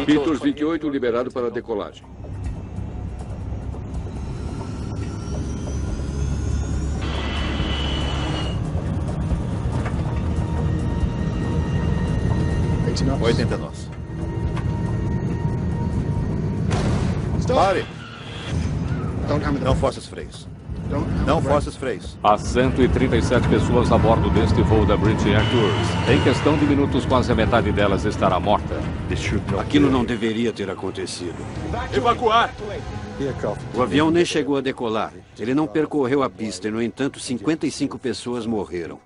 Peters 28 liberado para decolagem. knots. 80 nós. Pare! Não force os freios. Não force os freios. Há 137 pessoas a bordo deste voo da British Air Tours. Em questão de minutos, quase a metade delas estará morta. Aquilo não deveria ter acontecido. Evacuar! O avião nem chegou a decolar. Ele não percorreu a pista e, no entanto, 55 pessoas morreram.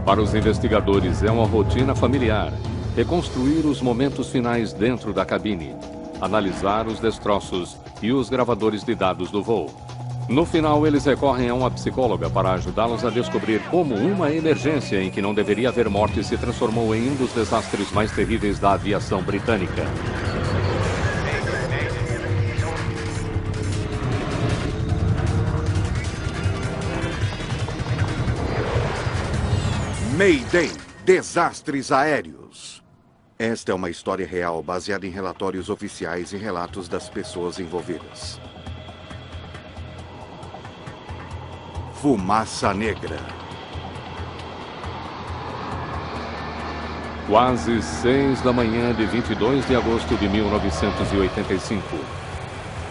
Para os investigadores, é uma rotina familiar. Reconstruir os momentos finais dentro da cabine. Analisar os destroços e os gravadores de dados do voo. No final, eles recorrem a uma psicóloga para ajudá-los a descobrir como uma emergência em que não deveria haver morte se transformou em um dos desastres mais terríveis da aviação britânica. Mayday, desastres aéreos. Esta é uma história real baseada em relatórios oficiais e relatos das pessoas envolvidas. Fumaça Negra. Quase 6 da manhã de 22 de agosto de 1985.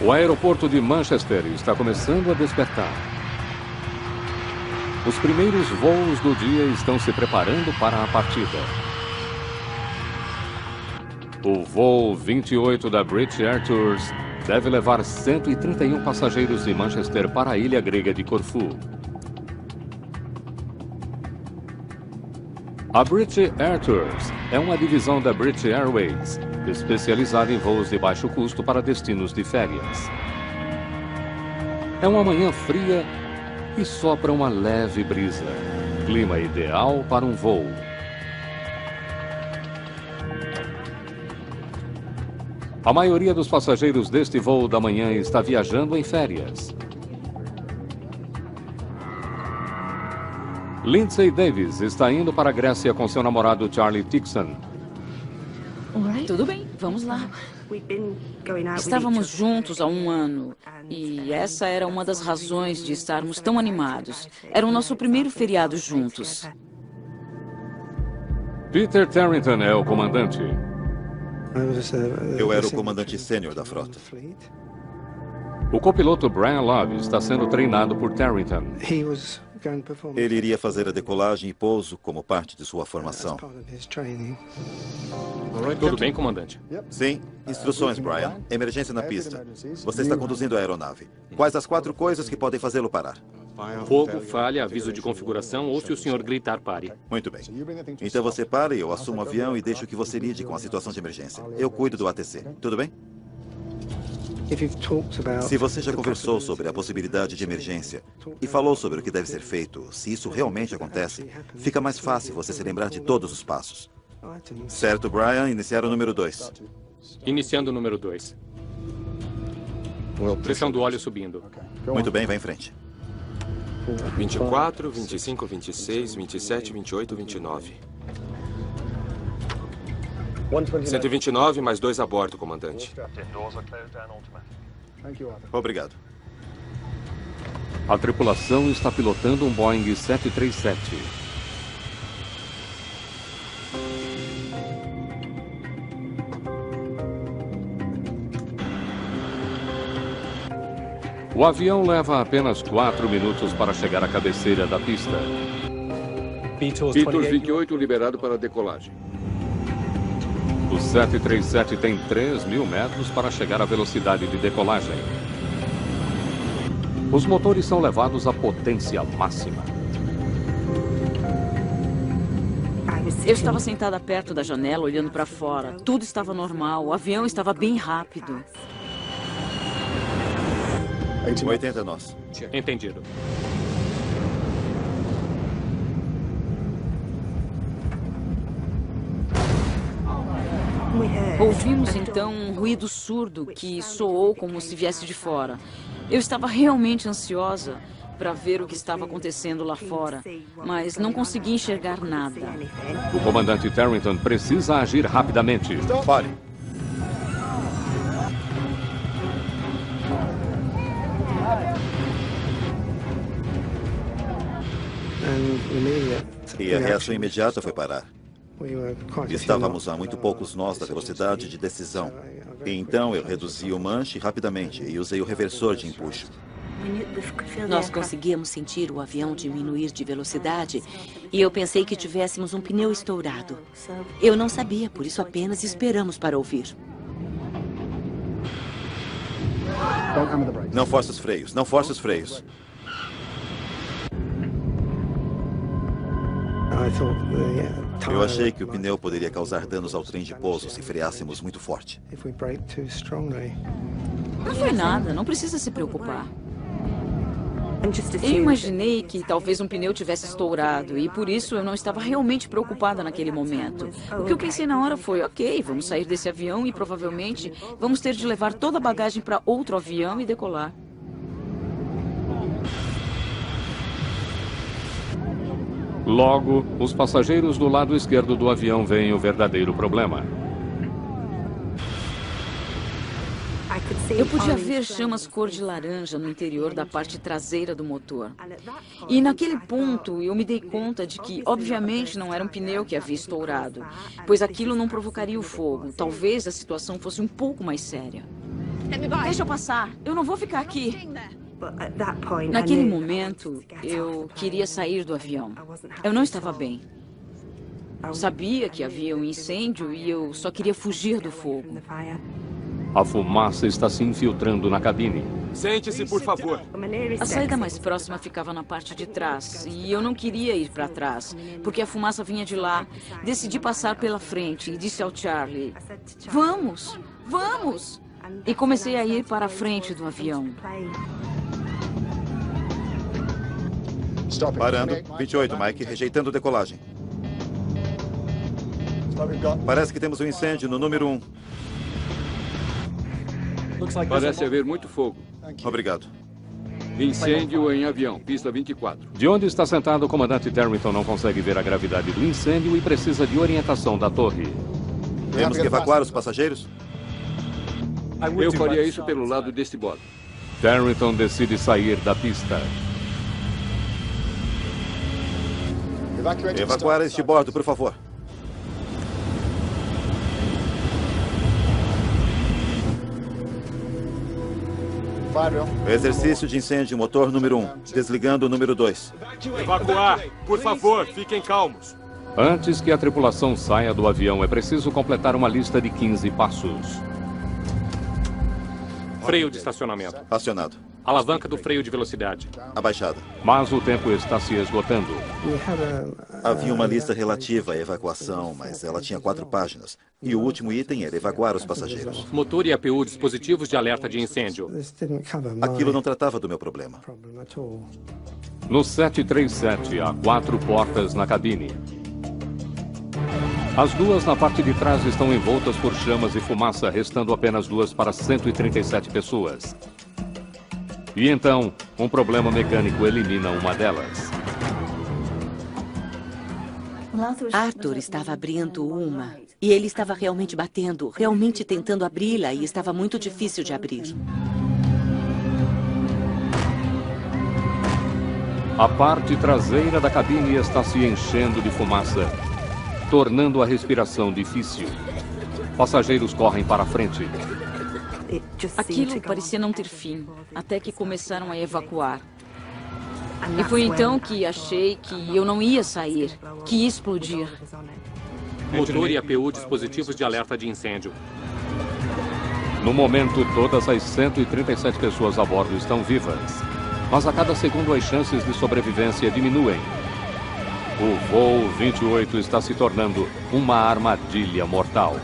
O aeroporto de Manchester está começando a despertar. Os primeiros voos do dia estão se preparando para a partida. O voo 28 da British Air Tours deve levar 131 passageiros de Manchester para a ilha grega de Corfu. A British Air Tours é uma divisão da British Airways, especializada em voos de baixo custo para destinos de férias. É uma manhã fria e sopra uma leve brisa. Clima ideal para um voo. A maioria dos passageiros deste voo da manhã está viajando em férias. Lindsay Davis está indo para a Grécia com seu namorado Charlie Dixon. Tudo bem, vamos lá. Estávamos juntos há um ano e essa era uma das razões de estarmos tão animados. Era o nosso primeiro feriado juntos. Peter Tarrington é o comandante. Eu era o comandante sênior da frota. O copiloto Brian Love está sendo treinado por Tarrington. Ele iria fazer a decolagem e pouso como parte de sua formação. Tudo bem, comandante? Sim. Instruções, Brian. Emergência na pista. Você está conduzindo a aeronave. Quais as 4 coisas que podem fazê-lo parar? Fogo, falha, aviso de configuração ou se o senhor gritar, pare. Muito bem. Então você para e eu assumo o avião e deixo que você lide com a situação de emergência. Eu cuido do ATC. Tudo bem? Se você já conversou sobre a possibilidade de emergência e falou sobre o que deve ser feito, se isso realmente acontece, fica mais fácil você se lembrar de todos os passos. Certo, Brian? Iniciar o número 2. Iniciando o número 2. Pressão do óleo subindo. Muito bem, vai em frente. 24, 25, 26, 27, 28, 29. 129 mais 2 a bordo, comandante. Obrigado. A tripulação está pilotando um Boeing 737. O avião leva apenas 4 minutos para chegar à cabeceira da pista. Peters 28 liberado para decolagem. O 737 tem 3.000 metros para chegar à velocidade de decolagem. Os motores são levados à potência máxima. Eu estava sentada perto da janela, olhando para fora. Tudo estava normal, o avião estava bem rápido. 80 nós. Entendido. Ouvimos então um ruído surdo que soou como se viesse de fora. Eu estava realmente ansiosa. para ver o que estava acontecendo lá fora, mas não consegui enxergar nada. O comandante Tarrington precisa agir rapidamente. Pare. E a reação imediata foi parar. Estávamos a muito poucos nós da velocidade de decisão. E então eu reduzi o manche rapidamente e usei o reversor de empuxo. Nós conseguíamos sentir o avião diminuir de velocidade e eu pensei que tivéssemos um pneu estourado. Eu não sabia, por isso apenas esperamos para ouvir. Não force os freios, não force os freios. Eu achei que o pneu poderia causar danos ao trem de pouso se freássemos muito forte. Não foi nada, não precisa se preocupar. Eu imaginei que talvez um pneu tivesse estourado e por isso eu não estava realmente preocupada naquele momento. O que eu pensei na hora foi, ok, vamos sair desse avião e provavelmente vamos ter de levar toda a bagagem para outro avião e decolar. Logo, os passageiros do lado esquerdo do avião veem o verdadeiro problema. Eu podia ver chamas cor de laranja no interior da parte traseira do motor. E naquele ponto eu me dei conta de que, obviamente, não era um pneu que havia estourado, pois aquilo não provocaria o fogo. Talvez a situação fosse um pouco mais séria. Deixa eu passar, eu não vou ficar aqui. Naquele momento, eu queria sair do avião. Eu não estava bem. Sabia que havia um incêndio e eu só queria fugir do fogo. A fumaça está se infiltrando na cabine. Sente-se, por favor. A saída mais próxima ficava na parte de trás e eu não queria ir para trás, porque a fumaça vinha de lá. Decidi passar pela frente e disse ao Charlie, vamos, vamos! E comecei a ir para a frente do avião. Parando. 28, Mike, rejeitando decolagem. Parece que temos um incêndio no número 1. Parece haver muito fogo. Obrigado. Incêndio em avião, pista 24. De onde está sentado, o comandante Tarrington não consegue ver a gravidade do incêndio e precisa de orientação da torre. Temos que evacuar os passageiros? Eu faria isso pelo lado deste bode. Tarrington decide sair da pista. Evacuar este bordo, por favor. Exercício de incêndio, motor número 1. Desligando o número 2. Evacuar. Por favor, fiquem calmos. Antes que a tripulação saia do avião, é preciso completar uma lista de 15 passos. Freio de estacionamento. Acionado. Alavanca do freio de velocidade. Abaixada. Mas o tempo está se esgotando. Havia uma lista relativa à evacuação, mas ela tinha 4 páginas. E o último item era evacuar os passageiros. Motor e APU, dispositivos de alerta de incêndio. Aquilo não tratava do meu problema. No 737, há 4 portas na cabine. As 2 na parte de trás estão envoltas por chamas e fumaça, restando apenas 2 para 137 pessoas. E então, um problema mecânico elimina uma delas. Arthur estava abrindo uma e ele estava realmente batendo, realmente tentando abri-la e estava muito difícil de abrir. A parte traseira da cabine está se enchendo de fumaça, tornando a respiração difícil. Passageiros correm para a frente. Aquilo parecia não ter fim, até que começaram a evacuar. E foi então que achei que eu não ia sair, que ia explodir. Motor e APU, dispositivos de alerta de incêndio. No momento, todas as 137 pessoas a bordo estão vivas. Mas a cada segundo as chances de sobrevivência diminuem. O voo 28 está se tornando uma armadilha mortal.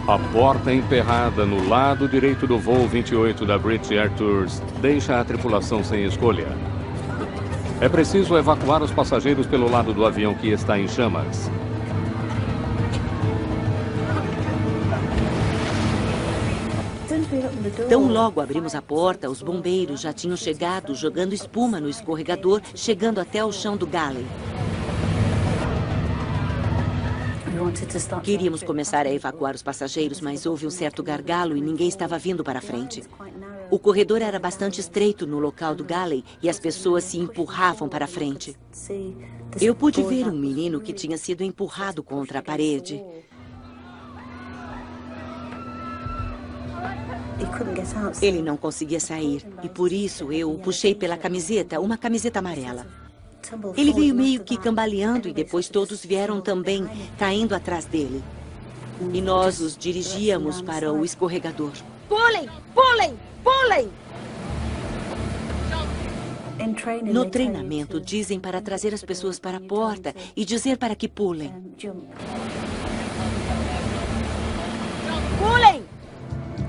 A porta emperrada no lado direito do voo 28 da British Air Tours deixa a tripulação sem escolha. É preciso evacuar os passageiros pelo lado do avião que está em chamas. Tão logo abrimos a porta, os bombeiros já tinham chegado, jogando espuma no escorregador, chegando até o chão do galley. Queríamos começar a evacuar os passageiros, mas houve um certo gargalo e ninguém estava vindo para a frente. O corredor era bastante estreito no local do galley e as pessoas se empurravam para a frente. Eu pude ver um menino que tinha sido empurrado contra a parede. Ele não conseguia sair e por isso eu o puxei pela camiseta, uma camiseta amarela. Ele veio meio que cambaleando e depois todos vieram também, caindo atrás dele. E nós os dirigíamos para o escorregador. Pulem! Pulem! Pulem! No treinamento, dizem para trazer as pessoas para a porta e dizer para que pulem. Pulem!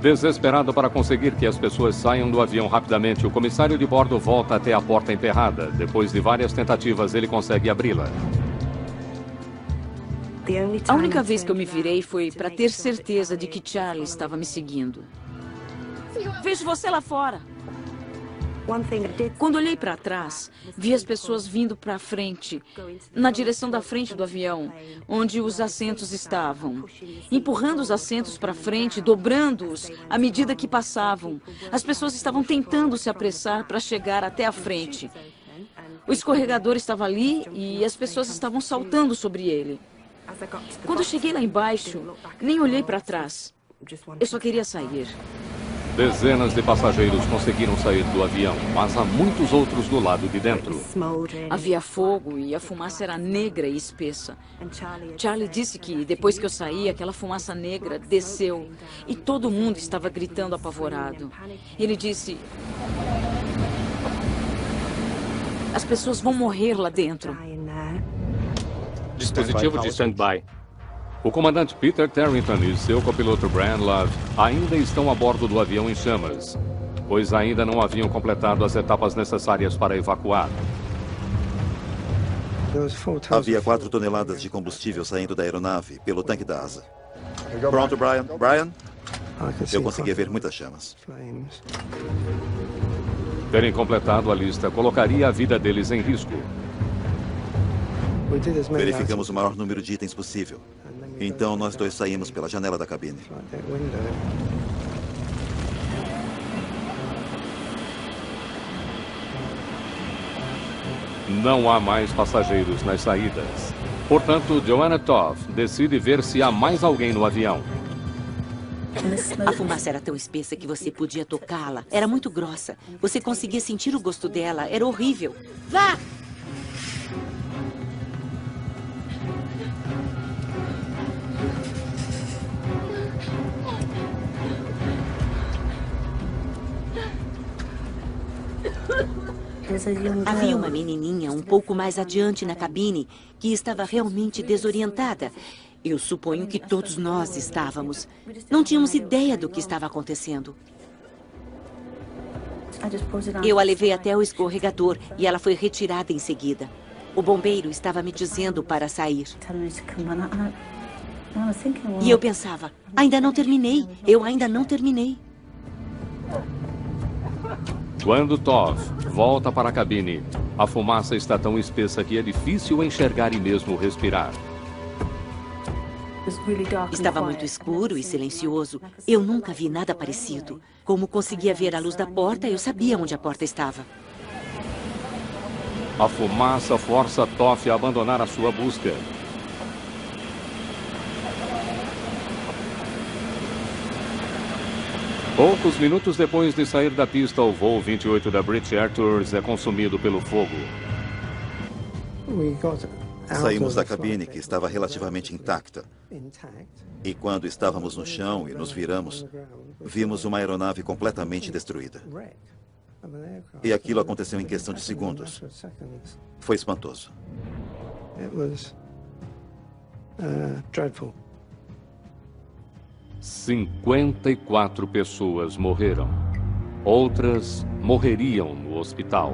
Desesperado para conseguir que as pessoas saiam do avião rapidamente, o comissário de bordo volta até a porta emperrada. Depois de várias tentativas, ele consegue abri-la. A única vez que eu me virei foi para ter certeza de que Charlie estava me seguindo. Vejo você lá fora. Quando olhei para trás, vi as pessoas vindo para a frente, na direção da frente do avião, onde os assentos estavam, empurrando os assentos para frente, dobrando-os à medida que passavam. As pessoas estavam tentando se apressar para chegar até a frente. O escorregador estava ali e as pessoas estavam saltando sobre ele. Quando cheguei lá embaixo, nem olhei para trás. Eu só queria sair. Dezenas de passageiros conseguiram sair do avião, mas há muitos outros do lado de dentro. Havia fogo e a fumaça era negra e espessa. Charlie disse que depois que eu saí, aquela fumaça negra desceu e todo mundo estava gritando apavorado. Ele disse: as pessoas vão morrer lá dentro. Dispositivo de stand-by. O comandante Peter Terrington e seu copiloto Brian Love ainda estão a bordo do avião em chamas, pois ainda não haviam completado as etapas necessárias para evacuar. Havia 4 toneladas de combustível saindo da aeronave pelo tanque da asa. Pronto, Brian? Brian? Eu conseguia ver muitas chamas. Terem completado a lista colocaria a vida deles em risco. Verificamos o maior número de itens possível. Então, nós dois saímos pela janela da cabine. Não há mais passageiros nas saídas. Portanto, Joanna Toff decide ver se há mais alguém no avião. A fumaça era tão espessa que você podia tocá-la. Era muito grossa. Você conseguia sentir o gosto dela. Era horrível. Vá! Havia uma menininha um pouco mais adiante na cabine que estava realmente desorientada. Eu suponho que todos nós estávamos. Não tínhamos ideia do que estava acontecendo. Eu a levei até o escorregador e ela foi retirada em seguida. O bombeiro estava me dizendo para sair. E eu pensava, ainda não terminei, eu ainda não terminei. Quando Toff volta para a cabine, a fumaça está tão espessa que é difícil enxergar e mesmo respirar. Estava muito escuro e silencioso. Eu nunca vi nada parecido. Como conseguia ver a luz da porta, eu sabia onde a porta estava. A fumaça força Toff a abandonar a sua busca. Poucos minutos depois de sair da pista, o voo 28 da British Air Tours é consumido pelo fogo. Saímos da cabine, que estava relativamente intacta. E quando estávamos no chão e nos viramos, vimos uma aeronave completamente destruída. E aquilo aconteceu em questão de segundos. Foi espantoso. 54 pessoas morreram. Outras morreriam no hospital.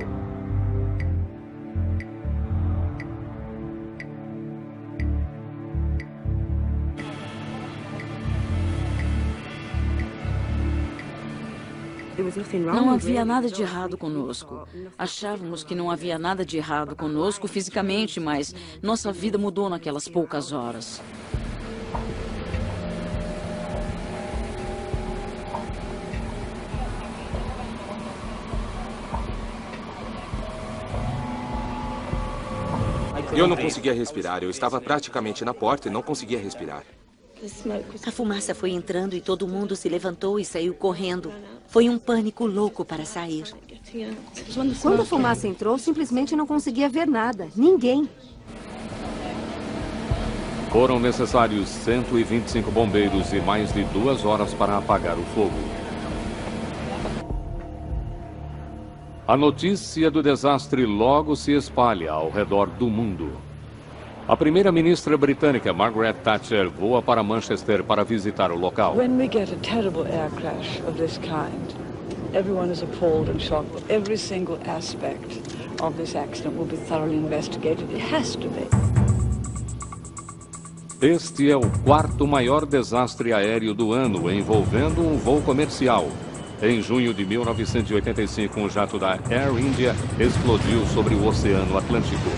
Não havia nada de errado conosco. Achávamos que não havia nada de errado conosco fisicamente, mas nossa vida mudou naquelas poucas horas. Eu não conseguia respirar. Eu estava praticamente na porta e não conseguia respirar. A fumaça foi entrando e todo mundo se levantou e saiu correndo. Foi um pânico louco para sair. Quando a fumaça entrou, simplesmente não conseguia ver nada. Ninguém. Foram necessários 125 bombeiros e mais de 2 horas para apagar o fogo. A notícia do desastre logo se espalha ao redor do mundo. A primeira-ministra britânica, Margaret Thatcher, voa para Manchester para visitar o local. When we get a terrible air crash of this kind, everyone is appalled and shocked. Every single aspect of this accident will be thoroughly investigated. It has to be. Este é o 4º maior desastre aéreo do ano, envolvendo um voo comercial. Em junho de 1985, um jato da Air India explodiu sobre o Oceano Atlântico.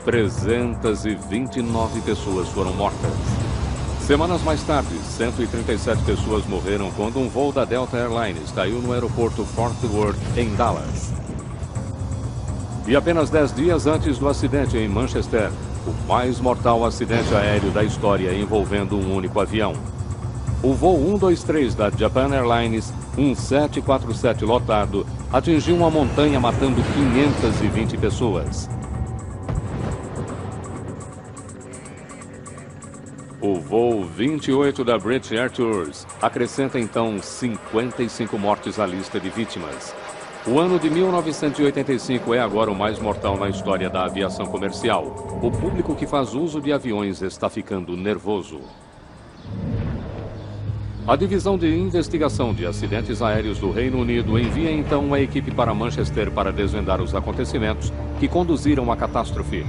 329 pessoas foram mortas. Semanas mais tarde, 137 pessoas morreram quando um voo da Delta Airlines caiu no aeroporto Fort Worth, em Dallas. E apenas 10 dias antes do acidente em Manchester, o mais mortal acidente aéreo da história envolvendo um único avião. O voo 123 da Japan Airlines, um 747 lotado, atingiu uma montanha matando 520 pessoas. O voo 28 da British Air Tours acrescenta então 55 mortes à lista de vítimas. O ano de 1985 é agora o mais mortal na história da aviação comercial. O público que faz uso de aviões está ficando nervoso. A Divisão de Investigação de Acidentes Aéreos do Reino Unido envia então uma equipe para Manchester para desvendar os acontecimentos que conduziram à catástrofe.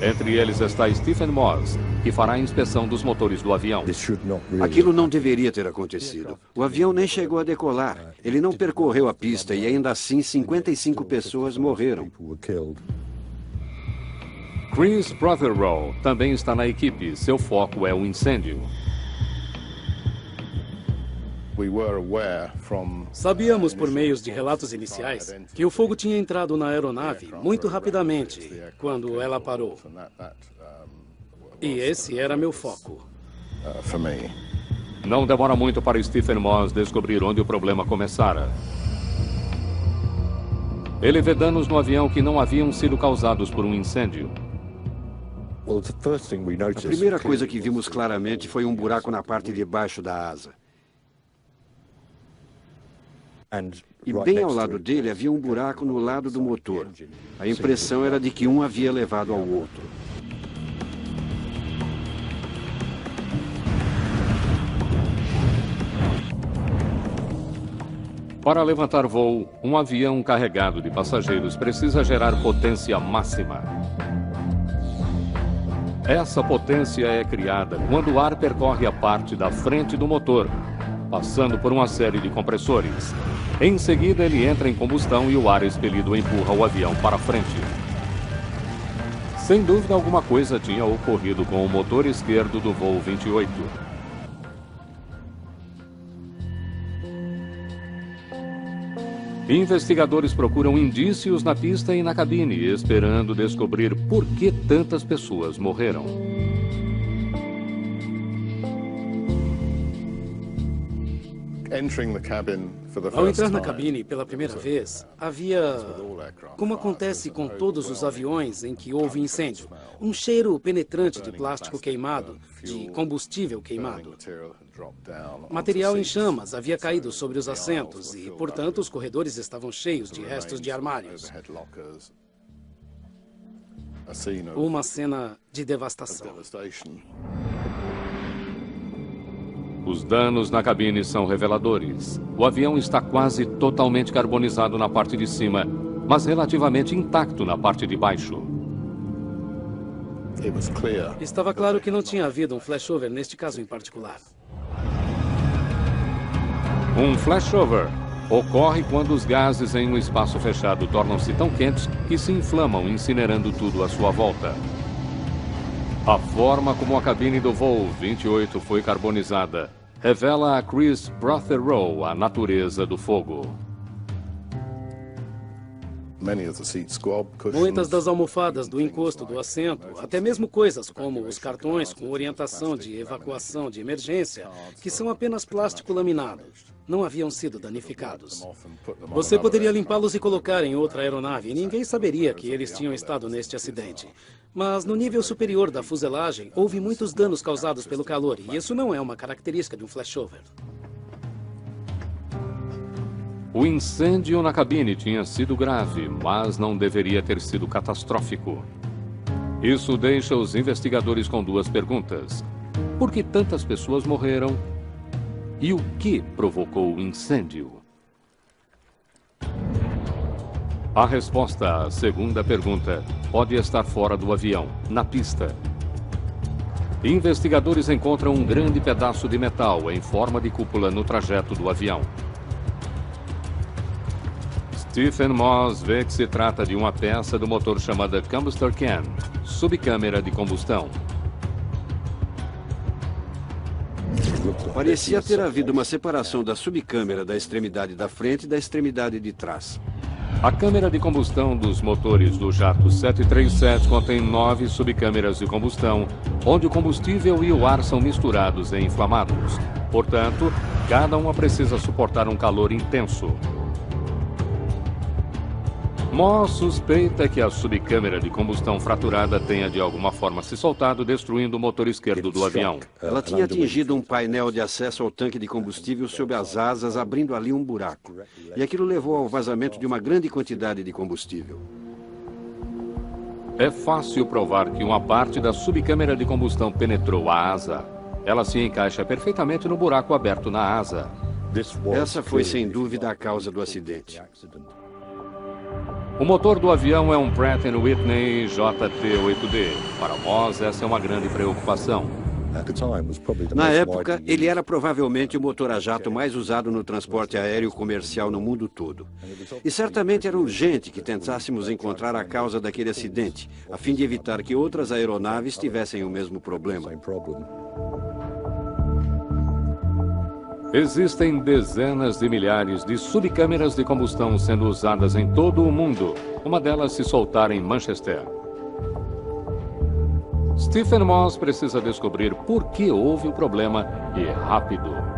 Entre eles está Stephen Moss, que fará a inspeção dos motores do avião. Aquilo não deveria ter acontecido. O avião nem chegou a decolar. Ele não percorreu a pista e ainda assim 55 pessoas morreram. Chris Prothero também está na equipe. Seu foco é o incêndio. Sabíamos por meios de relatos iniciais que o fogo tinha entrado na aeronave muito rapidamente quando ela parou. E esse era meu foco. Não demora muito para Stephen Moss descobrir onde o problema começara. Ele vê danos no avião que não haviam sido causados por um incêndio. A primeira coisa que vimos claramente foi um buraco na parte de baixo da asa. E bem ao lado dele havia um buraco no lado do motor. A impressão era de que um havia levado ao outro. Para levantar voo, um avião carregado de passageiros precisa gerar potência máxima. Essa potência é criada quando o ar percorre a parte da frente do motor, passando por uma série de compressores. Em seguida, ele entra em combustão e o ar expelido empurra o avião para frente. Sem dúvida, alguma coisa tinha ocorrido com o motor esquerdo do voo 28. Investigadores procuram indícios na pista e na cabine, esperando descobrir por que tantas pessoas morreram. Ao entrar na cabine pela primeira vez, havia, como acontece com todos os aviões em que houve incêndio, um cheiro penetrante de plástico queimado, de combustível queimado. Material em chamas havia caído sobre os assentos e, portanto, os corredores estavam cheios de restos de armários. Uma cena de devastação. Os danos na cabine são reveladores. O avião está quase totalmente carbonizado na parte de cima, mas relativamente intacto na parte de baixo. Estava claro que não tinha havido um flashover neste caso em particular. Um flashover Ocorre quando os gases em um espaço fechado tornam-se tão quentes que se inflamam, incinerando tudo à sua volta. A forma como a cabine do voo 28 foi carbonizada revela a Chris Prothero a natureza do fogo. Muitas das almofadas do encosto do assento, até mesmo coisas como os cartões com orientação de evacuação de emergência, que são apenas plástico laminado, não haviam sido danificados. Você poderia limpá-los e colocar em outra aeronave e ninguém saberia que eles tinham estado neste acidente. Mas no nível superior da fuselagem, houve muitos danos causados pelo calor e isso não é uma característica de um flashover. O incêndio na cabine tinha sido grave, mas não deveria ter sido catastrófico. Isso deixa os investigadores com duas perguntas. Por que tantas pessoas morreram? E o que provocou o incêndio? A resposta à segunda pergunta pode estar fora do avião, na pista. Investigadores encontram um grande pedaço de metal em forma de cúpula no trajeto do avião. Stephen Moss vê que se trata de uma peça do motor chamada Combustor Can, subcâmara de combustão. Parecia ter havido uma separação da subcâmara da extremidade da frente e da extremidade de trás. A câmara de combustão dos motores do jato 737 contém 9 subcâmeras de combustão, onde o combustível e o ar são misturados e inflamados. Portanto, cada uma precisa suportar um calor intenso. Moss suspeita que a subcâmara de combustão fraturada tenha de alguma forma se soltado, destruindo o motor esquerdo do avião. Ela tinha atingido um painel de acesso ao tanque de combustível sob as asas, abrindo ali um buraco. E aquilo levou ao vazamento de uma grande quantidade de combustível. É fácil provar que uma parte da subcâmara de combustão penetrou a asa. Ela se encaixa perfeitamente no buraco aberto na asa. Essa foi, sem dúvida, a causa do acidente. O motor do avião é um Pratt & Whitney JT8D. Para Moss, essa é uma grande preocupação. Na época, ele era provavelmente o motor a jato mais usado no transporte aéreo comercial no mundo todo. E certamente era urgente que tentássemos encontrar a causa daquele acidente, a fim de evitar que outras aeronaves tivessem o mesmo problema. Existem dezenas de milhares de subcâmeras de combustão sendo usadas em todo o mundo. Uma delas se soltar em Manchester. Stephen Moss precisa descobrir por que houve o problema e rápido.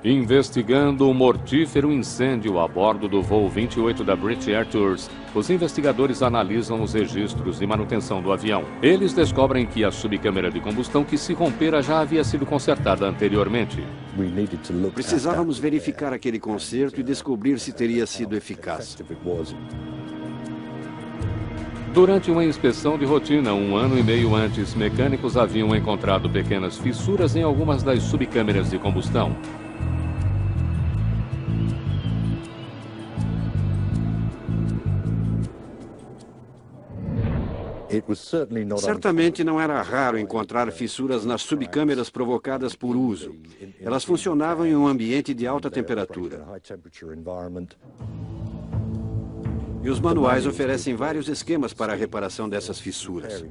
Investigando um mortífero incêndio a bordo do voo 28 da British Air Tours, os investigadores analisam os registros de manutenção do avião. Eles descobrem que a subcâmara de combustão que se rompera já havia sido consertada anteriormente. Precisávamos verificar aquele conserto e descobrir se teria sido eficaz. Durante uma inspeção de rotina, 1 ano e meio antes, mecânicos haviam encontrado pequenas fissuras em algumas das subcâmeras de combustão. Certamente não era raro encontrar fissuras nas subcâmeras provocadas por uso. Elas funcionavam em um ambiente de alta temperatura. E os manuais oferecem vários esquemas para a reparação dessas fissuras.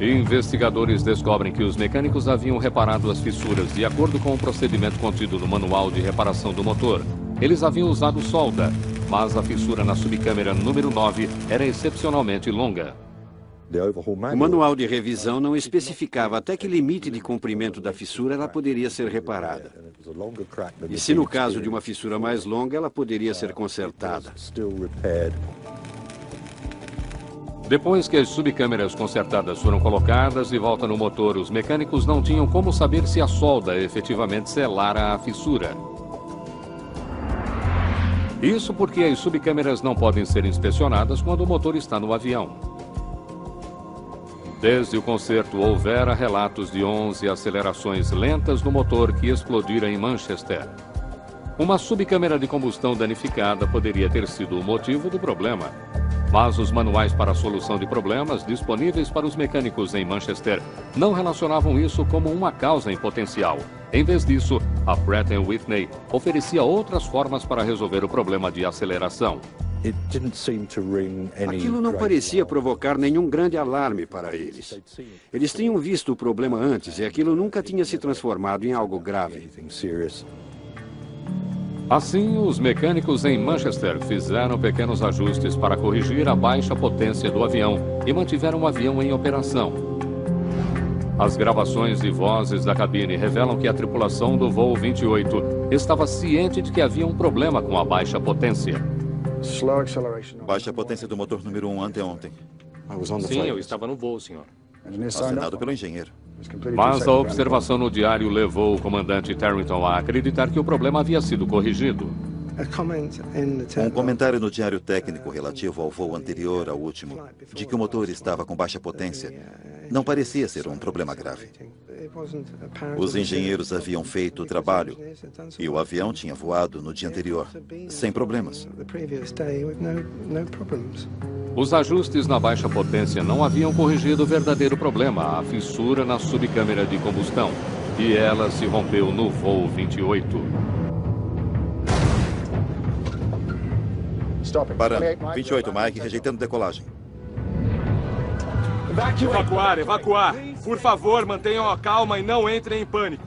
Investigadores descobrem que os mecânicos haviam reparado as fissuras de acordo com o procedimento contido no manual de reparação do motor. Eles haviam usado solda, mas a fissura na subcâmara número 9 era excepcionalmente longa. O manual de revisão não especificava até que limite de comprimento da fissura ela poderia ser reparada. E se no caso de uma fissura mais longa, ela poderia ser consertada. Depois que as subcâmeras consertadas foram colocadas de volta no motor, os mecânicos não tinham como saber se a solda efetivamente selara a fissura. Isso porque as subcâmeras não podem ser inspecionadas quando o motor está no avião. Desde o concerto, houvera relatos de 11 acelerações lentas no motor que explodira em Manchester. Uma subcâmara de combustão danificada poderia ter sido o motivo do problema. Mas os manuais para a solução de problemas disponíveis para os mecânicos em Manchester não relacionavam isso como uma causa em potencial. Em vez disso, a Pratt & Whitney oferecia outras formas para resolver o problema de aceleração. Aquilo não parecia provocar nenhum grande alarme para eles. Eles tinham visto o problema antes e aquilo nunca tinha se transformado em algo grave. Assim, os mecânicos em Manchester fizeram pequenos ajustes para corrigir a baixa potência do avião e mantiveram o avião em operação. As gravações de vozes da cabine revelam que a tripulação do voo 28 estava ciente de que havia um problema com a baixa potência. Baixa potência do motor número 1 anteontem. Sim, eu estava no voo, senhor. Assinado pelo engenheiro. Mas a observação no diário levou o comandante Terrington a acreditar que o problema havia sido corrigido. Um comentário no diário técnico relativo ao voo anterior ao último, de que o motor estava com baixa potência, não parecia ser um problema grave. Os engenheiros haviam feito o trabalho e o avião tinha voado no dia anterior, sem problemas. Os ajustes na baixa potência não haviam corrigido o verdadeiro problema, a fissura na subcâmara de combustão, e ela se rompeu no voo 28. Parando. 28, Mike, rejeitando decolagem. Evacuar, evacuar. Por favor, mantenham a calma e não entrem em pânico.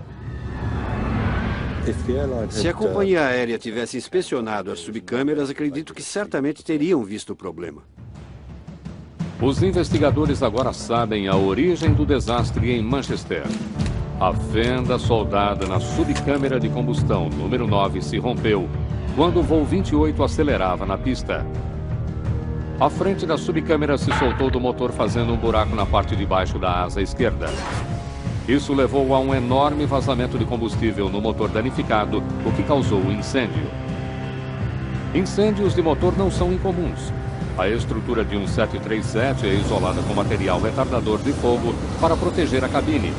Se a companhia aérea tivesse inspecionado as subcâmeras, acredito que certamente teriam visto o problema. Os investigadores agora sabem a origem do desastre em Manchester. A fenda soldada na subcâmara de combustão número 9 se rompeu quando o voo 28 acelerava na pista. A frente da subcâmara se soltou do motor, fazendo um buraco na parte de baixo da asa esquerda. Isso levou a um enorme vazamento de combustível no motor danificado, o que causou o incêndio. Incêndios de motor não são incomuns. A estrutura de um 737 é isolada com material retardador de fogo para proteger a cabine.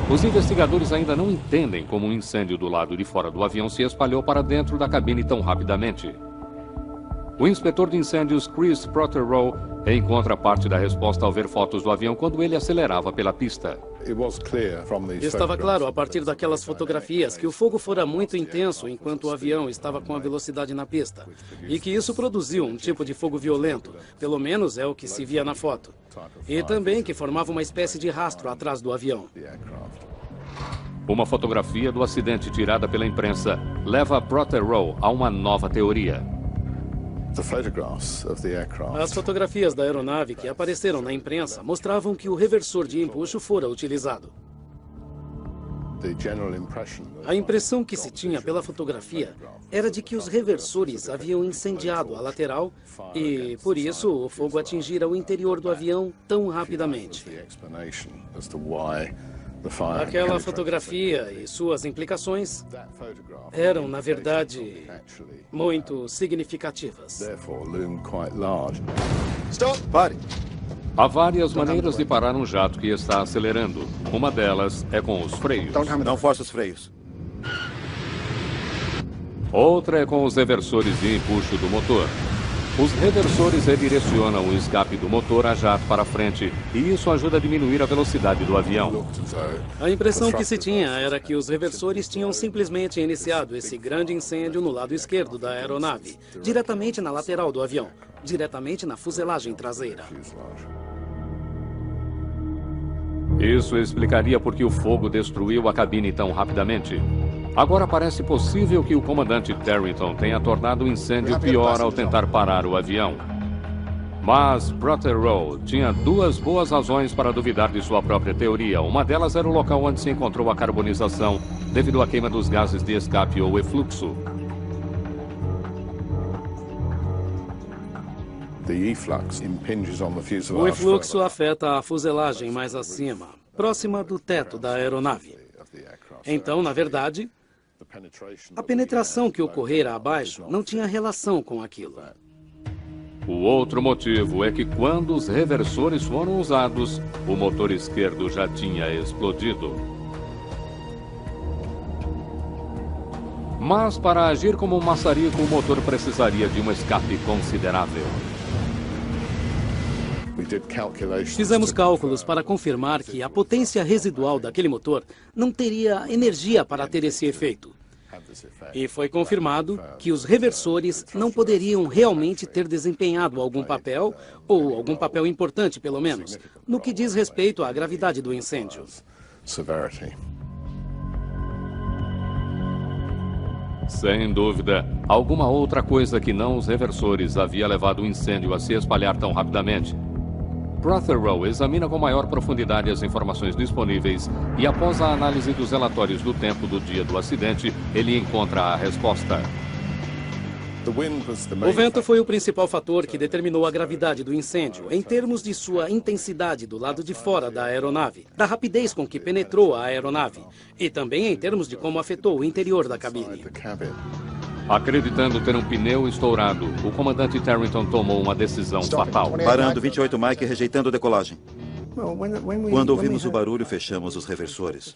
Os investigadores ainda não entendem como um incêndio do lado de fora do avião se espalhou para dentro da cabine tão rapidamente. O inspetor de incêndios Chris Protheroe encontra parte da resposta ao ver fotos do avião quando ele acelerava pela pista. Estava claro a partir daquelas fotografias que o fogo fora muito intenso enquanto o avião estava com a velocidade na pista e que isso produziu um tipo de fogo violento, pelo menos é o que se via na foto. E também que formava uma espécie de rastro atrás do avião. Uma fotografia do acidente tirada pela imprensa leva Protheroe a uma nova teoria. As fotografias da aeronave que apareceram na imprensa mostravam que o reversor de empuxo fora utilizado. A impressão que se tinha pela fotografia era de que os reversores haviam incendiado a lateral e, por isso, o fogo atingira o interior do avião tão rapidamente. Aquela fotografia e suas implicações eram, na verdade, muito significativas. Pare! Há várias maneiras de parar um jato que está acelerando. Uma delas é com os freios. Não force os freios. Outra é com os reversores de empuxo do motor. Os reversores redirecionam o escape do motor a jato para frente e isso ajuda a diminuir a velocidade do avião. A impressão que se tinha era que os reversores tinham simplesmente iniciado esse grande incêndio no lado esquerdo da aeronave, diretamente na lateral do avião, diretamente na fuselagem traseira. Isso explicaria por que o fogo destruiu a cabine tão rapidamente. Agora parece possível que o comandante Terrington tenha tornado o incêndio pior ao tentar parar o avião. Mas Protheroe tinha duas boas razões para duvidar de sua própria teoria. Uma delas era o local onde se encontrou a carbonização devido à queima dos gases de escape ou efluxo. O efluxo afeta a fuselagem mais acima, próxima do teto da aeronave. Então, na verdade, a penetração que ocorrera abaixo não tinha relação com aquilo. O outro motivo é que quando os reversores foram usados, o motor esquerdo já tinha explodido. Mas para agir como um maçarico, o motor precisaria de um escape considerável. Fizemos cálculos para confirmar que a potência residual daquele motor não teria energia para ter esse efeito. E foi confirmado que os reversores não poderiam realmente ter desempenhado algum papel, ou algum papel importante, pelo menos, no que diz respeito à gravidade do incêndio. Sem dúvida, alguma outra coisa que não os reversores havia levado o incêndio a se espalhar tão rapidamente. Prothero examina com maior profundidade as informações disponíveis e, após a análise dos relatórios do tempo do dia do acidente, ele encontra a resposta. O vento foi o principal fator que determinou a gravidade do incêndio, em termos de sua intensidade do lado de fora da aeronave, da rapidez com que penetrou a aeronave, e também em termos de como afetou o interior da cabine. Acreditando ter um pneu estourado, o comandante Tarrington tomou uma decisão fatal. Parando 28 Mike, rejeitando decolagem. Quando ouvimos o barulho, fechamos os reversores.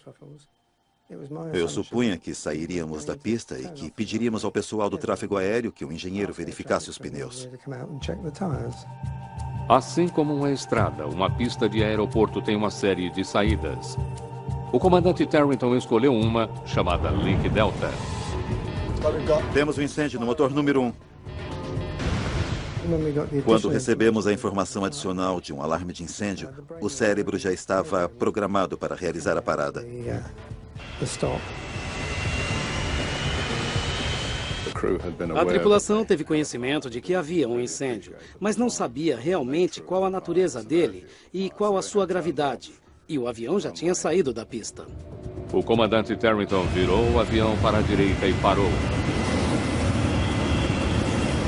Eu supunha que sairíamos da pista e que pediríamos ao pessoal do tráfego aéreo que o engenheiro verificasse os pneus. Assim como uma estrada, uma pista de aeroporto tem uma série de saídas. O comandante Tarrington escolheu uma chamada Link Delta. Temos um incêndio no motor número 1. Quando recebemos a informação adicional de um alarme de incêndio, o cérebro já estava programado para realizar a parada. A tripulação teve conhecimento de que havia um incêndio, mas não sabia realmente qual a natureza dele e qual a sua gravidade. E o avião já tinha saído da pista. O comandante Tarrington virou o avião para a direita e parou.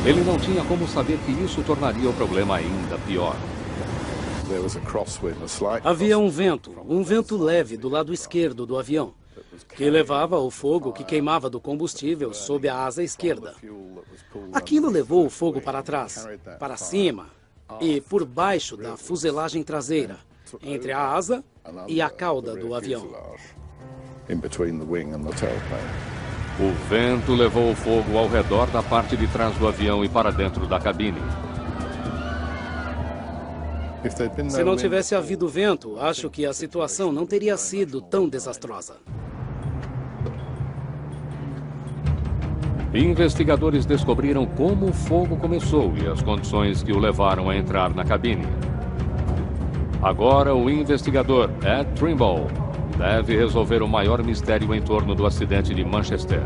Ele não tinha como saber que isso tornaria o problema ainda pior. Havia um vento leve do lado esquerdo do avião, que levava o fogo que queimava do combustível sob a asa esquerda. Aquilo levou o fogo para trás, para cima e por baixo da fuselagem traseira, entre a asa e a cauda do avião. O vento levou o fogo ao redor da parte de trás do avião e para dentro da cabine. Se não tivesse havido vento, acho que a situação não teria sido tão desastrosa. Investigadores descobriram como o fogo começou e as condições que o levaram a entrar na cabine. Agora, o investigador Ed Trimble deve resolver o maior mistério em torno do acidente de Manchester.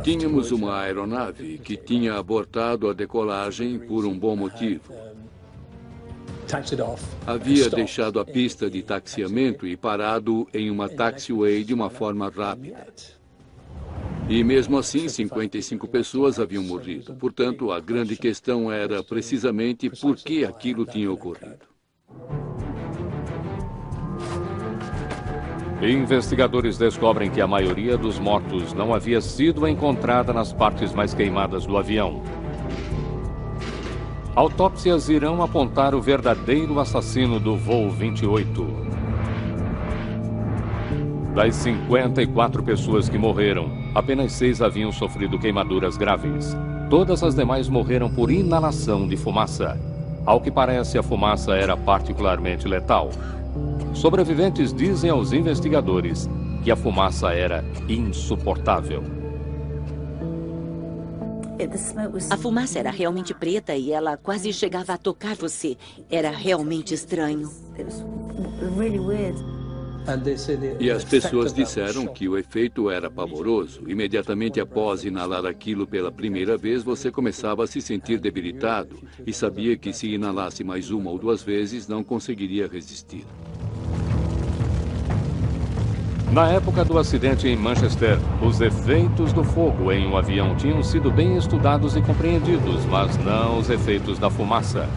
Tínhamos uma aeronave que tinha abortado a decolagem por um bom motivo. Havia deixado a pista de taxiamento e parado em uma taxiway de uma forma rápida. E mesmo assim, 55 pessoas haviam morrido. Portanto, a grande questão era precisamente por que aquilo tinha ocorrido. Investigadores descobrem que a maioria dos mortos não havia sido encontrada nas partes mais queimadas do avião. Autópsias irão apontar o verdadeiro assassino do voo 28. Das 54 pessoas que morreram, apenas 6 haviam sofrido queimaduras graves. Todas as demais morreram por inalação de fumaça. Ao que parece, a fumaça era particularmente letal. Sobreviventes dizem aos investigadores que a fumaça era insuportável. A fumaça era realmente preta e ela quase chegava a tocar você. Era realmente estranho. E as pessoas disseram que o efeito era pavoroso. Imediatamente após inalar aquilo pela primeira vez, você começava a se sentir debilitado e sabia que se inalasse mais uma ou duas vezes, não conseguiria resistir. Na época do acidente em Manchester, os efeitos do fogo em um avião tinham sido bem estudados e compreendidos, mas não os efeitos da fumaça.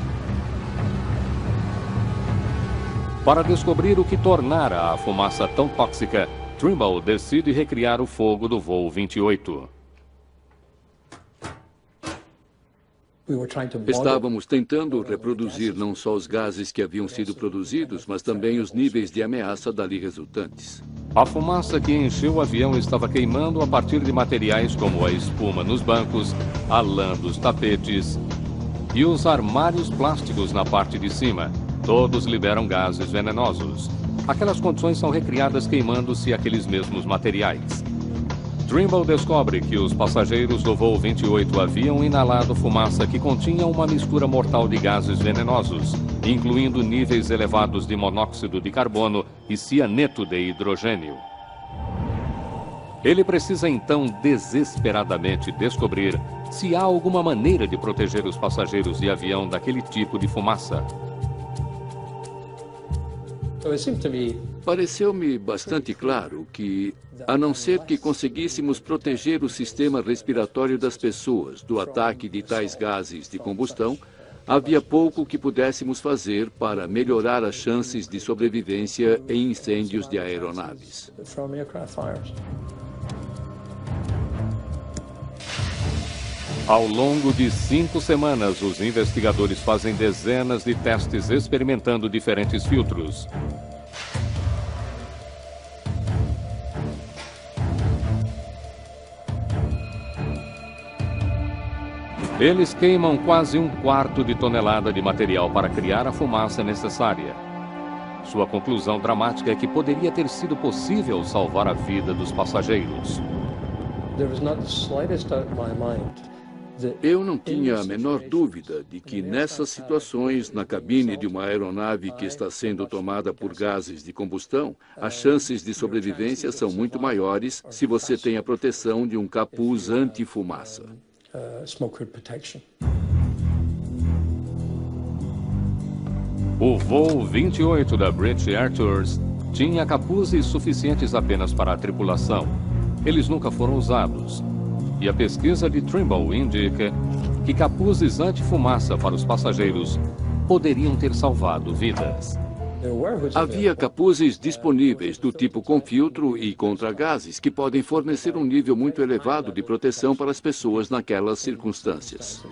Para descobrir o que tornara a fumaça tão tóxica, Trimble decide recriar o fogo do voo 28. Estávamos tentando reproduzir não só os gases que haviam sido produzidos, mas também os níveis de ameaça dali resultantes. A fumaça que encheu o avião estava queimando a partir de materiais como a espuma nos bancos, a lã dos tapetes e os armários plásticos na parte de cima. Todos liberam gases venenosos. Aquelas condições são recriadas queimando-se aqueles mesmos materiais. Trimble descobre que os passageiros do voo 28 haviam inalado fumaça que continha uma mistura mortal de gases venenosos, incluindo níveis elevados de monóxido de carbono e cianeto de hidrogênio. Ele precisa então desesperadamente descobrir se há alguma maneira de proteger os passageiros de avião daquele tipo de fumaça. Pareceu-me bastante claro que, a não ser que conseguíssemos proteger o sistema respiratório das pessoas do ataque de tais gases de combustão, havia pouco que pudéssemos fazer para melhorar as chances de sobrevivência em incêndios de aeronaves. Ao longo de 5 semanas, os investigadores fazem dezenas de testes experimentando diferentes filtros. Eles queimam quase 1/4 de tonelada de material para criar a fumaça necessária. Sua conclusão dramática é que poderia ter sido possível salvar a vida dos passageiros. Eu não tinha a menor dúvida de que nessas situações, na cabine de uma aeronave que está sendo tomada por gases de combustão, as chances de sobrevivência são muito maiores se você tem a proteção de um capuz anti-fumaça. O voo 28 da British Air Tours tinha capuzes suficientes apenas para a tripulação. Eles nunca foram usados. E a pesquisa de Trimble indica que capuzes anti-fumaça para os passageiros poderiam ter salvado vidas. Havia capuzes disponíveis do tipo com filtro e contra gases que podem fornecer um nível muito elevado de proteção para as pessoas naquelas circunstâncias.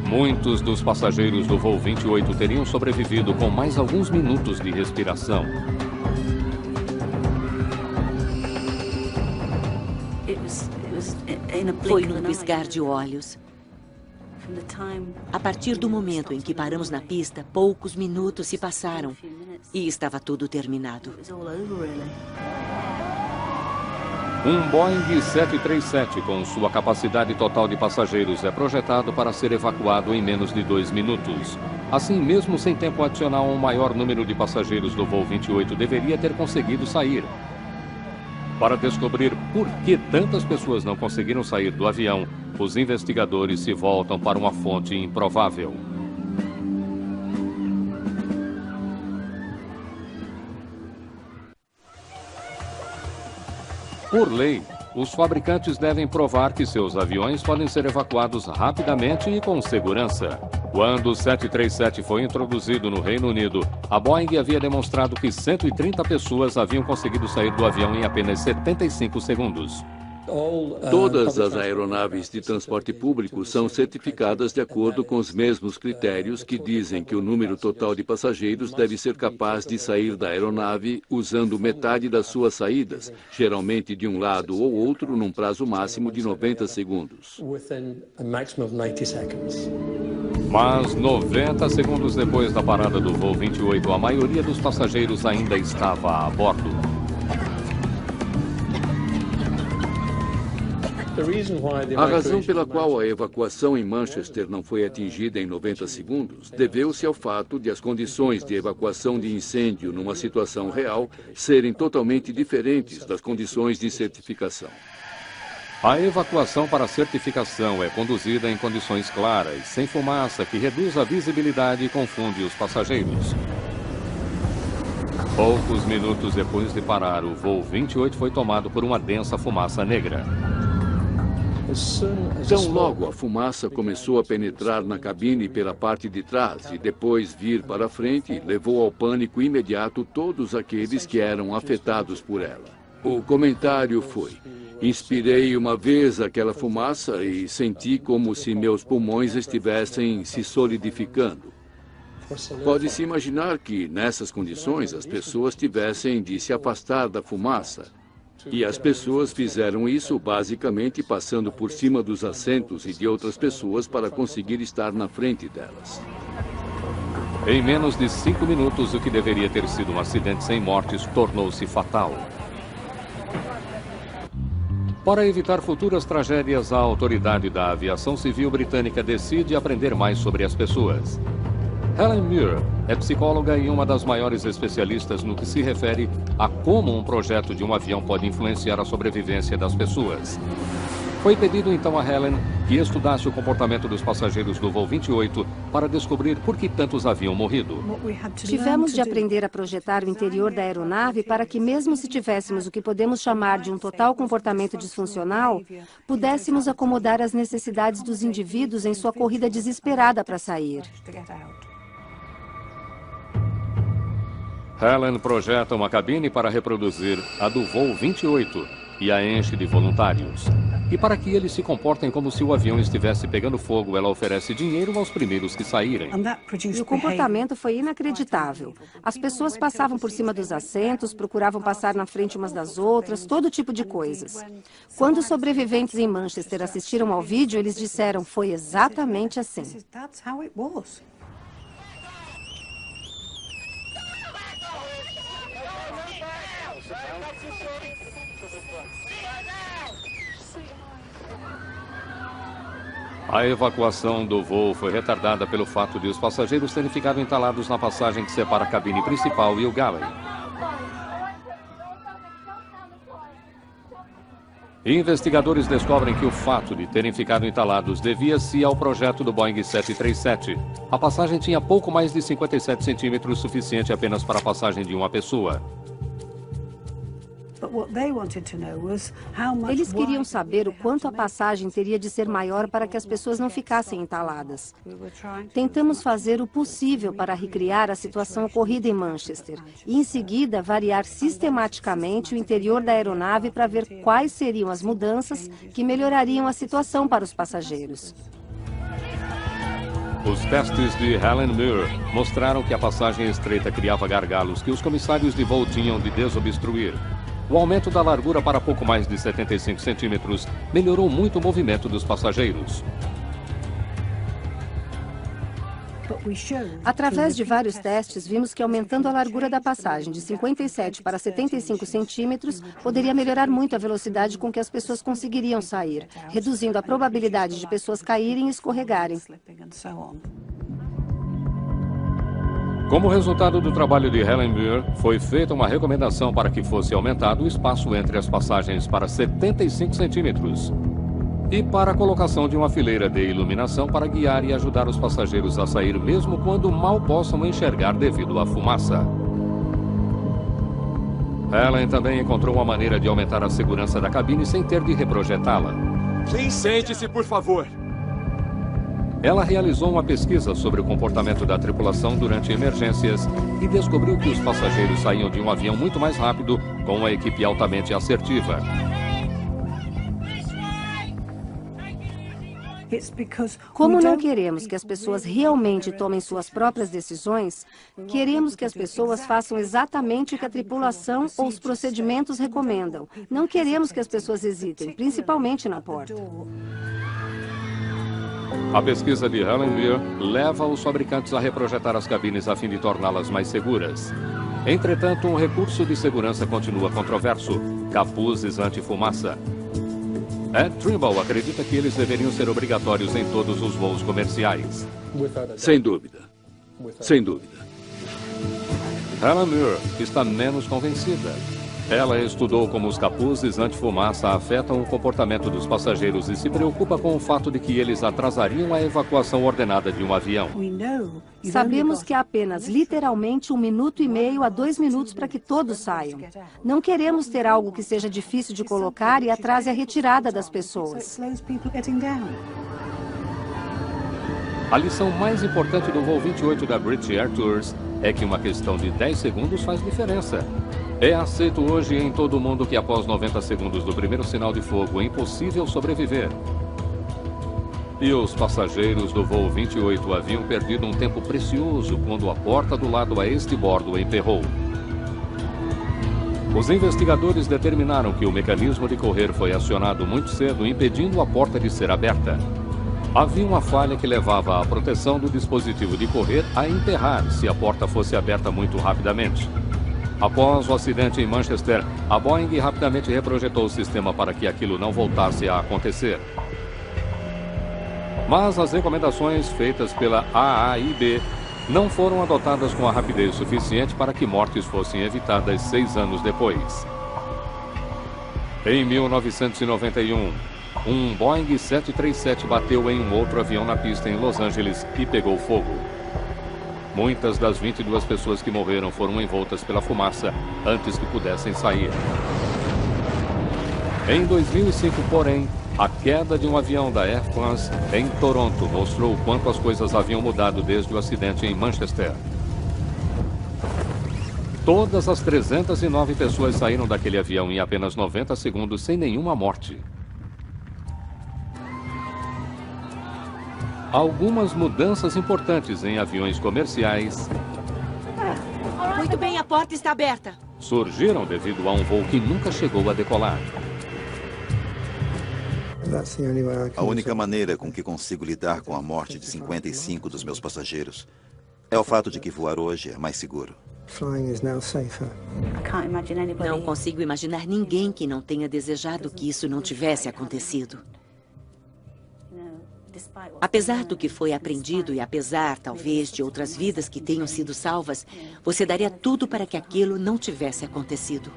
Muitos dos passageiros do voo 28 teriam sobrevivido com mais alguns minutos de respiração. Foi num piscar de olhos. A partir do momento em que paramos na pista, poucos minutos se passaram e estava tudo terminado. Um Boeing 737 com sua capacidade total de passageiros é projetado para ser evacuado em menos de 2 minutos. Assim, mesmo sem tempo adicional, um maior número de passageiros do voo 28 deveria ter conseguido sair. Para descobrir por que tantas pessoas não conseguiram sair do avião, os investigadores se voltam para uma fonte improvável. Por lei, os fabricantes devem provar que seus aviões podem ser evacuados rapidamente e com segurança. Quando o 737 foi introduzido no Reino Unido, a Boeing havia demonstrado que 130 pessoas haviam conseguido sair do avião em apenas 75 segundos. Todas as aeronaves de transporte público são certificadas de acordo com os mesmos critérios que dizem que o número total de passageiros deve ser capaz de sair da aeronave usando metade das suas saídas, geralmente de um lado ou outro, num prazo máximo de 90 segundos. Mas 90 segundos depois da parada do voo 28, a maioria dos passageiros ainda estava a bordo. A razão pela qual a evacuação em Manchester não foi atingida em 90 segundos deveu-se ao fato de as condições de evacuação de incêndio numa situação real serem totalmente diferentes das condições de certificação. A evacuação para certificação é conduzida em condições claras, sem fumaça, que reduz a visibilidade e confunde os passageiros. Poucos minutos depois de parar, o voo 28 foi tomado por uma densa fumaça negra. Tão logo a fumaça começou a penetrar na cabine pela parte de trás e depois vir para a frente, levou ao pânico imediato todos aqueles que eram afetados por ela. O comentário foi: inspirei uma vez aquela fumaça e senti como se meus pulmões estivessem se solidificando. Pode-se imaginar que, nessas condições, as pessoas tivessem de se afastar da fumaça. E as pessoas fizeram isso basicamente passando por cima dos assentos e de outras pessoas para conseguir estar na frente delas. Em menos de 5 minutos, o que deveria ter sido um acidente sem mortes tornou-se fatal. Para evitar futuras tragédias, a autoridade da aviação civil britânica decide aprender mais sobre as pessoas. Helen Muir é psicóloga e uma das maiores especialistas no que se refere a como um projeto de um avião pode influenciar a sobrevivência das pessoas. Foi pedido então a Helen que estudasse o comportamento dos passageiros do voo 28 para descobrir por que tantos haviam morrido. Tivemos de aprender a projetar o interior da aeronave para que, mesmo se tivéssemos o que podemos chamar de um total comportamento disfuncional, pudéssemos acomodar as necessidades dos indivíduos em sua corrida desesperada para sair. Helen projeta uma cabine para reproduzir a do voo 28 e a enche de voluntários. E para que eles se comportem como se o avião estivesse pegando fogo, ela oferece dinheiro aos primeiros que saírem. E o comportamento foi inacreditável. As pessoas passavam por cima dos assentos, procuravam passar na frente umas das outras, todo tipo de coisas. Quando os sobreviventes em Manchester assistiram ao vídeo, eles disseram, foi exatamente assim. A evacuação do voo foi retardada pelo fato de os passageiros terem ficado entalados na passagem que separa a cabine principal e o galley. Investigadores descobrem que o fato de terem ficado entalados devia-se ao projeto do Boeing 737. A passagem tinha pouco mais de 57 centímetros, suficiente apenas para a passagem de uma pessoa. Eles queriam saber o quanto a passagem teria de ser maior para que as pessoas não ficassem entaladas. Tentamos fazer o possível para recriar a situação ocorrida em Manchester e, em seguida, variar sistematicamente o interior da aeronave para ver quais seriam as mudanças que melhorariam a situação para os passageiros. Os testes de Helen Muir mostraram que a passagem estreita criava gargalos que os comissários de voo tinham de desobstruir. O aumento da largura para pouco mais de 75 centímetros melhorou muito o movimento dos passageiros. Através de vários testes, vimos que aumentando a largura da passagem de 57 para 75 centímetros poderia melhorar muito a velocidade com que as pessoas conseguiriam sair, reduzindo a probabilidade de pessoas caírem e escorregarem. Como resultado do trabalho de Helen Muir, foi feita uma recomendação para que fosse aumentado o espaço entre as passagens para 75 centímetros e para a colocação de uma fileira de iluminação para guiar e ajudar os passageiros a sair mesmo quando mal possam enxergar devido à fumaça. Helen também encontrou uma maneira de aumentar a segurança da cabine sem ter de reprojetá-la. Sente-se, por favor. Ela realizou uma pesquisa sobre o comportamento da tripulação durante emergências e descobriu que os passageiros saíam de um avião muito mais rápido com uma equipe altamente assertiva. Como não queremos que as pessoas realmente tomem suas próprias decisões, queremos que as pessoas façam exatamente o que a tripulação ou os procedimentos recomendam. Não queremos que as pessoas hesitem, principalmente na porta. A pesquisa de Helen Muir leva os fabricantes a reprojetar as cabines a fim de torná-las mais seguras. Entretanto, um recurso de segurança continua controverso: capuzes anti-fumaça. Ed Trimble acredita que eles deveriam ser obrigatórios em todos os voos comerciais. Sem dúvida. Sem dúvida. Helen Muir está menos convencida. Ela estudou como os capuzes anti-fumaça afetam o comportamento dos passageiros e se preocupa com o fato de que eles atrasariam a evacuação ordenada de um avião. Sabemos que há apenas literalmente 1,5 minuto a 2 minutos para que todos saiam. Não queremos ter algo que seja difícil de colocar e atrase a retirada das pessoas. A lição mais importante do voo 28 da British Air Tours é que uma questão de 10 segundos faz diferença. É aceito hoje em todo o mundo que após 90 segundos do primeiro sinal de fogo é impossível sobreviver. E os passageiros do voo 28 haviam perdido um tempo precioso quando a porta do lado a este bordo emperrou. Os investigadores determinaram que o mecanismo de correr foi acionado muito cedo, impedindo a porta de ser aberta. Havia uma falha que levava a proteção do dispositivo de correr a emperrar se a porta fosse aberta muito rapidamente. Após o acidente em Manchester, a Boeing rapidamente reprojetou o sistema para que aquilo não voltasse a acontecer. Mas as recomendações feitas pela AAIB não foram adotadas com a rapidez suficiente para que mortes fossem evitadas 6 anos depois. Em 1991, um Boeing 737 bateu em um outro avião na pista em Los Angeles e pegou fogo. Muitas das 22 pessoas que morreram foram envoltas pela fumaça antes que pudessem sair. Em 2005, porém, a queda de um avião da Air France em Toronto mostrou o quanto as coisas haviam mudado desde o acidente em Manchester. Todas as 309 pessoas saíram daquele avião em apenas 90 segundos sem nenhuma morte. Algumas mudanças importantes em aviões comerciais Muito bem, a porta está aberta. surgiram devido a um voo que nunca chegou a decolar. A única maneira com que consigo lidar com a morte de 55 dos meus passageiros é o fato de que voar hoje é mais seguro. Não consigo imaginar ninguém que não tenha desejado que isso não tivesse acontecido. Apesar do que foi aprendido e apesar, talvez, de outras vidas que tenham sido salvas, você daria tudo para que aquilo não tivesse acontecido.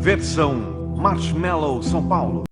Versão Marshmallow São Paulo.